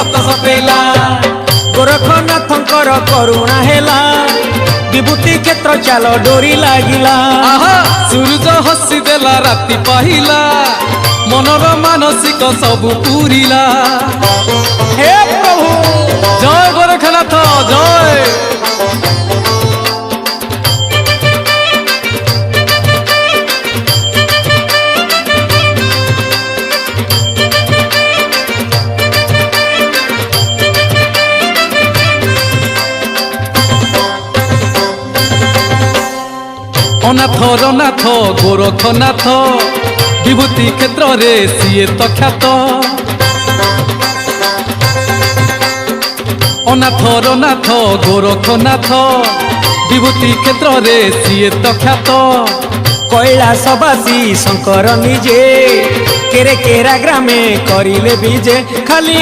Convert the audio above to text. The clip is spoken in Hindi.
सत सतेला गोरखनाथंकर करुणा हेला विभूति क्षेत्र चाल डोरी लागिला सूरज हसी देला राति पाहिला मनर मानसिक सब पूरिला हे प्रभु जय गोरखनाथ जय अनाथ रनाथ गोरखनाथ विभूति क्षेत्र रे सीए तो ख्यात अनाथ रनाथ गोरखनाथ विभूति क्षेत्र रे सीए तो ख्यात कैलासवासी शंकर निजे केरे केरा ग्रामे करिले बीजे खाली